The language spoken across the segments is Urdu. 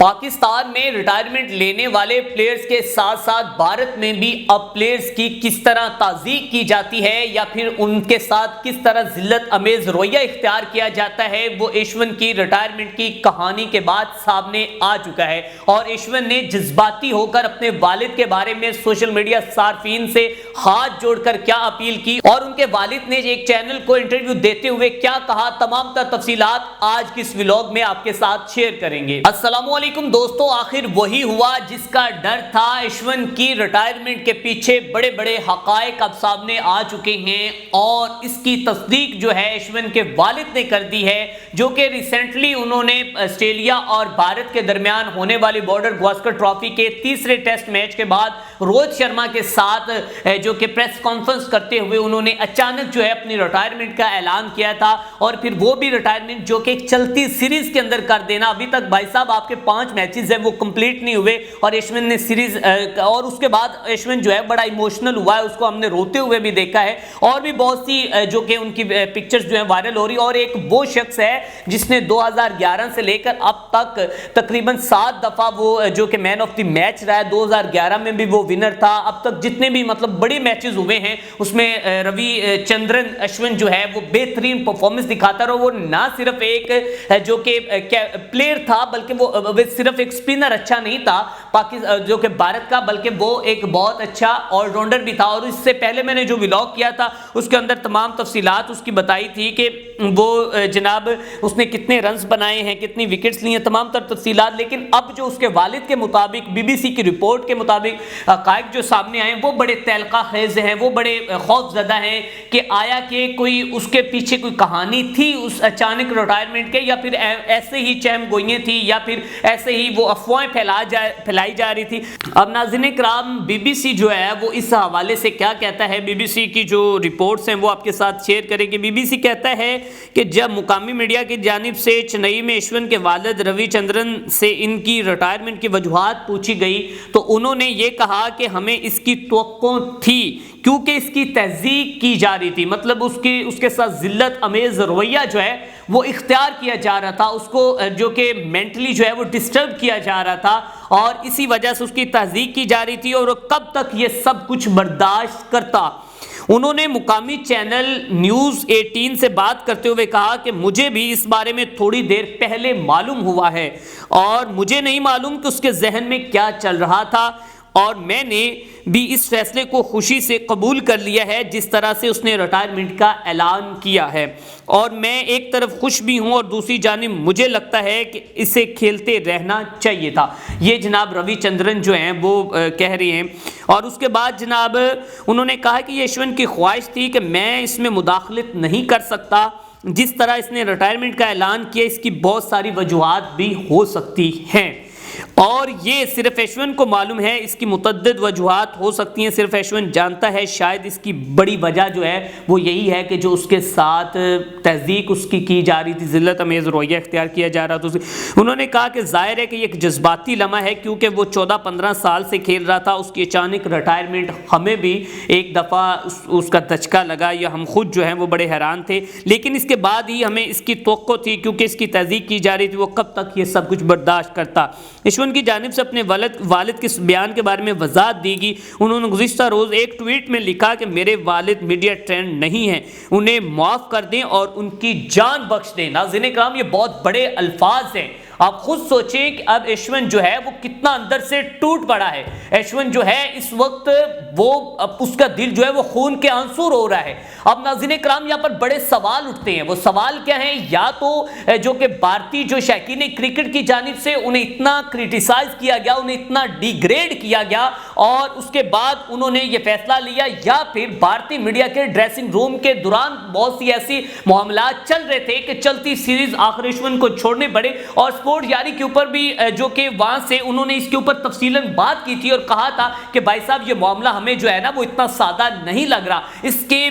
پاکستان میں ریٹائرمنٹ لینے والے پلیئرز کے ساتھ ساتھ بھارت میں بھی اب پلیئرز کی کس طرح تعزیق کی جاتی ہے یا پھر ان کے ساتھ کس طرح ذلت امیز رویہ اختیار کیا جاتا ہے، وہ ایشون کی ریٹائرمنٹ کی کہانی کے بعد سامنے آ چکا ہے۔ اور ایشون نے جذباتی ہو کر اپنے والد کے بارے میں سوشل میڈیا صارفین سے ہاتھ جوڑ کر کیا اپیل کی اور ان کے والد نے ایک چینل کو انٹرویو دیتے ہوئے کیا کہا، تمام تر تفصیلات آج کی اس ولاگ میں آپ کے ساتھ شیئر کریں گے۔ السلام علیکم دوستو، آخر وہی ہوا جس کا ڈر تھا۔ ایشون کی ریٹائرمنٹ کے پیچھے بڑے بڑے حقائق اب سامنے آ چکے ہیں اور اس کی تصدیق جو ہے ایشون کے والد نے کر دی ہے، جو کہ ریسنٹلی انہوں نے آسٹریلیا اور بھارت کے درمیان ہونے والی بارڈر گواسکر ٹرافی کے تیسرے ٹیسٹ میچ کے بعد روہت شرما کے ساتھ جو کہ پریس کانفرنس کرتے ہوئے انہوں نے اچانک جو ہے اپنی ریٹائرمنٹ کا اعلان کیا تھا، اور پھر وہ بھی ریٹائرمنٹ جو کہ چلتی سیریز کے اندر کر دینا۔ ابھی تک بھائی صاحب آپ کے 5 میچز ہیں وہ کمپلیٹ نہیں ہوئے اور ایشون نے سیریز اور اس کے بعد ایشون جو ہے بڑا ایموشنل ہوا ہے، اس کو ہم نے روتے ہوئے بھی دیکھا ہے اور بھی بہت سی جو کہ ان کی پکچرز جو ہیں وائرل ہو رہی، اور ایک وہ شخص ہے جس نے 2011 سے لے کر اب تک تقریباً 7 دفعہ وہ جو کہ مین آف دی میچ رہا ہے۔ 2011 میں بھی وہ ونر تھا۔ اب تک جتنے بھی مطلب بڑے میچز ہوئے ہیں اس میں روی چندرن اشون جو ہے وہ بہترین پرفارمنس دکھاتا رہا۔ وہ نہ صرف ایک جو کہ پلیئر تھا بلکہ وہ صرف ایک سپنر اچھا نہیں تھا جو کہ بھارت کا، بلکہ وہ ایک بہت اچھا آل راؤنڈر بھی تھا۔ اور اس سے پہلے میں نے جو ولاگ کیا تھا اس کے اندر تمام تفصیلات اس کی بتائی تھی کہ وہ جناب اس نے کتنے رنز بنائے ہیں، کتنی وکٹس لی ہیں، تمام تر تفصیلات۔ لیکن اب جو اس کے والد کے مطابق بی بی سی کی رپورٹ کے مطابق حقائق جو سامنے آئے وہ بڑے تعلقہ خیز ہیں، وہ بڑے خوف زدہ ہیں کہ آیا کہ کوئی اس کے پیچھے کوئی کہانی تھی اس اچانک ریٹائرمنٹ کے، یا پھر ایسے ہی چہم گوئیاں تھی، یا پھر ایسے ہی وہ افواہیں پھیلائی جا رہی تھی۔ اب ناظرین کرام، بی بی سی جو ہے وہ اس حوالے سے کیا کہتا ہے، بی بی سی کی جو رپورٹس ہیں وہ آپ کے ساتھ شیئر کریں گے۔ بی بی سی کہتا ہے کہ جب مقامی میڈیا کی جانب سے چنئی میں ایشون کے والد روی چندرن سے ان کی ریٹائرمنٹ کی وجوہات پوچھی گئی تو انہوں نے یہ کہا کہ ہمیں اس کی توقع تھی کیونکہ اس کی تہذیب کی جا رہی تھی، مطلب اس کے ساتھ ذلت امیز رویہ جو ہے وہ اختیار کیا جا رہا تھا، اس کو جو کہ مینٹلی جو ہے وہ ڈسٹرب کیا جا رہا تھا اور اسی وجہ سے اس کی تہذیب کی جا رہی تھی اور وہ کب تک یہ سب کچھ برداشت کرتا۔ انہوں نے مقامی چینل نیوز 18 سے بات کرتے ہوئے کہا کہ مجھے بھی اس بارے میں تھوڑی دیر پہلے معلوم ہوا ہے اور مجھے نہیں معلوم کہ اس کے ذہن میں کیا چل رہا تھا، اور میں نے بھی اس فیصلے کو خوشی سے قبول کر لیا ہے جس طرح سے اس نے ریٹائرمنٹ کا اعلان کیا ہے، اور میں ایک طرف خوش بھی ہوں اور دوسری جانب مجھے لگتا ہے کہ اسے کھیلتے رہنا چاہیے تھا۔ یہ جناب روی چندرن جو ہیں وہ کہہ رہے ہیں۔ اور اس کے بعد جناب انہوں نے کہا کہ یہ ایشون کی خواہش تھی کہ میں اس میں مداخلت نہیں کر سکتا، جس طرح اس نے ریٹائرمنٹ کا اعلان کیا اس کی بہت ساری وجوہات بھی ہو سکتی ہیں، اور یہ صرف ایشون کو معلوم ہے، اس کی متعدد وجوہات ہو سکتی ہیں، صرف ایشون جانتا ہے۔ شاید اس کی بڑی وجہ جو ہے وہ یہی ہے کہ جو اس کے ساتھ تہذیب اس کی جا رہی تھی، ذلت امیز رویہ اختیار کیا جا رہا تھا۔ انہوں نے کہا کہ ظاہر ہے کہ یہ ایک جذباتی لمحہ ہے کیونکہ وہ 14-15 سال سے کھیل رہا تھا، اس کی اچانک ریٹائرمنٹ ہمیں بھی ایک دفعہ اس کا دھچکا لگا، یا ہم خود جو ہیں وہ بڑے حیران تھے، لیکن اس کے بعد ہی ہمیں اس کی توقع تھی کیونکہ اس کی تہذیب کی جا رہی تھی، وہ کب تک یہ سب کچھ برداشت کرتا۔ ایشون کی جانب سے اپنے والد کے اس بیان کے بارے میں وضاحت دی گئی۔ انہوں نے گزشتہ روز ایک ٹویٹ میں لکھا کہ میرے والد میڈیا ٹرینڈ نہیں ہیں، انہیں معاف کر دیں اور ان کی جان بخش دیں۔ ناظرین کرام، یہ بہت بڑے الفاظ ہیں، آپ خود سوچیں کہ اب ایشون جو ہے وہ کتنا اندر سے ٹوٹ پڑا ہے۔ ایشون جو ہے اس وقت وہ اس کا دل جو ہے وہ خون کے آنسو رو رہا ہے۔ اب ناظرین کرام، یہاں پر بڑے سوال اٹھتے ہیں، وہ سوال کیا ہیں؟ یا تو جو کہ بھارتی جو شائقین کرکٹ کی جانب سے انہیں اتنا کریٹیسائز کیا گیا، انہیں اتنا ڈی گریڈ کیا گیا اور اس کے بعد انہوں نے یہ فیصلہ لیا، یا پھر بھارتی میڈیا کے ڈریسنگ روم کے دوران بہت سی ایسی معاملات چل رہے تھے کہ چلتی سیریز آخر ایشون کو چھوڑنے پڑے، اور سپورٹ یاری کے اوپر بھی جو کہ وہاں سے انہوں نے اس کے اوپر تفصیلاً بات کی تھی اور کہا تھا کہ بھائی صاحب یہ معاملہ ہمیں جو ہے نا وہ اتنا سادہ نہیں لگ رہا، اس کے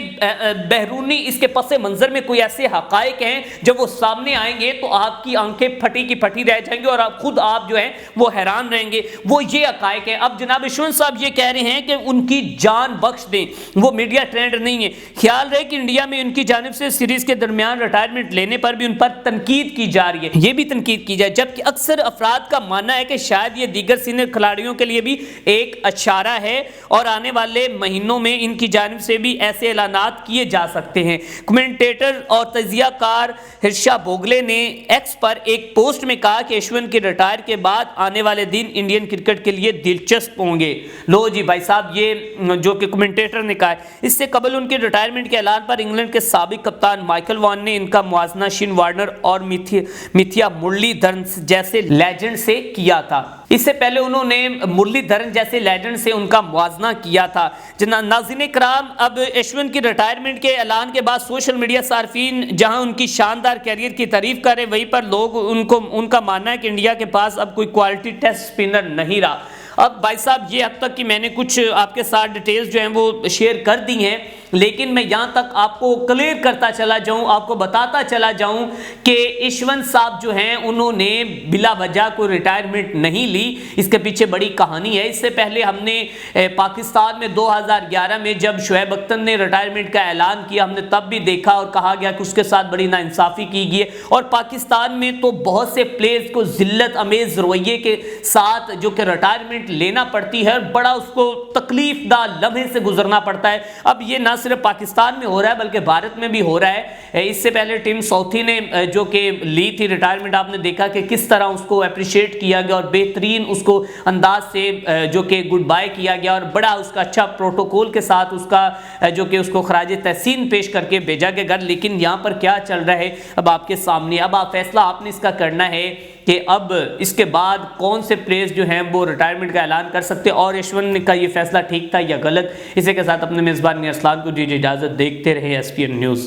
بیرونی، اس کے پس منظر میں کوئی ایسے حقائق ہیں جب وہ سامنے آئیں گے تو آپ کی آنکھیں پھٹی کی پھٹی رہ جائیں گے اور آپ جو ہیں وہ حیران رہیں گے۔ وہ یہ حقائق ہیں۔ اب جناب ایشون صاحب یہ کہہ رہے ہیں کہ ان کی جان بخش دیں، وہ میڈیا ٹرینڈ نہیں ہے۔ خیال رہے کہ انڈیا میں ان کی جانب سے سیریز کے درمیان ریٹائرمنٹ لینے پر بھی ان پر تنقید کی جا رہی ہے، یہ بھی تنقید کی جائے جبکہ اکثر افراد کا ماننا ہے کہ شاید یہ دیگر سینئر کھلاڑیوں کے لیے بھی ایک اشارہ ہے اور آنے والے مہینوں میں ان کی جانب سے بھی ایسے اعلانات کیے جا سکتے ہیں۔ کمنٹیٹر اور تجزیہ کار ہرشا بوگلے نے ایکس پر ایک پوسٹ میں کہا کہ اشون کے ریٹائر کے بعد آنے والے دن انڈین کرکٹ کے لیے دلچسپ ہوں گے۔ لو جی بھائی صاحب، یہ جو کہ کمنٹیٹر نے کہا ہے۔ اس سے قبل ان کے ریٹائرمنٹ کے اعلان پر انگلینڈ کے سابق کپتان مائیکل وان نے ان کا موازنہ شین وارنر اور میتھیا مرلی دھرن جیسے لیجنڈ سے کیا تھا۔ اس سے پہلے انہوں نے مرلی دھرن جیسے لیجنڈ سے ان کا موازنہ کیا تھا۔ ناظرین کرام، اب اشون کی ریٹائرمنٹ کے اعلان کے بعد سوشل میڈیا صارفین جہاں ان کی شاندار کیریئر کی تعریف کر رہے، وہیں پر لوگ ان کا ماننا ہے کہ انڈیا کے پاس اب کوئی کوالٹی ٹیسٹ سپنر نہیں رہا۔ اب بھائی صاحب، یہ اب تک کہ میں نے کچھ آپ کے ساتھ ڈیٹیلز جو ہیں وہ شیئر کر دی ہیں، لیکن میں یہاں تک آپ کو کلیئر کرتا چلا جاؤں، آپ کو بتاتا چلا جاؤں کہ اشون صاحب جو ہیں انہوں نے بلا وجہ کوئی ریٹائرمنٹ نہیں لی۔ اس کے پیچھے بڑی کہانی ہے۔ اس سے پہلے ہم نے پاکستان میں 2011 میں جب شعیب اختر نے ریٹائرمنٹ کا اعلان کیا، ہم نے تب بھی دیکھا اور کہا گیا کہ اس کے ساتھ بڑی ناانصافی کی گئی ہے، اور پاکستان میں تو بہت سے پلیئرز کو ذلت امیز رویے کے ساتھ جو کہ ریٹائرمنٹ لینا پڑتی ہے اور بڑا اس کو تکلیف دہ لمحے سے گزرنا پڑتا ہے۔ اب یہ نہ صرف پاکستان میں ہو رہا ہے بلکہ بھارت میں بھی ہو رہا ہے۔ اس سے پہلے ٹیم ساؤتھی نے جو کہ لی تھی ریٹائرمنٹ، آپ نے دیکھا کہ کس طرح اس کو اپریشیٹ کیا گیا اور بہترین اس کو انداز سے جو کہ گڈ بائے کیا گیا اور بڑا اس کا اچھا پروٹوکول کے ساتھ اس کا جو کہ اس کو خراج تحسین پیش کر کے بھیجا گیا گھر۔ لیکن یہاں پر کیا چل رہا ہے اب آپ کے سامنے، اب آپ فیصلہ آپ نے اس کا کرنا ہے کہ اب اس کے بعد کون سے پلیئرز جو ہیں وہ ریٹائرمنٹ کا اعلان کر سکتے اور اشون کا یہ فیصلہ ٹھیک تھا یا غلط۔ اسی کے ساتھ اپنے میزبان ارسلان کو دیجیے اجازت، دیکھتے رہے ایس پی این نیوز۔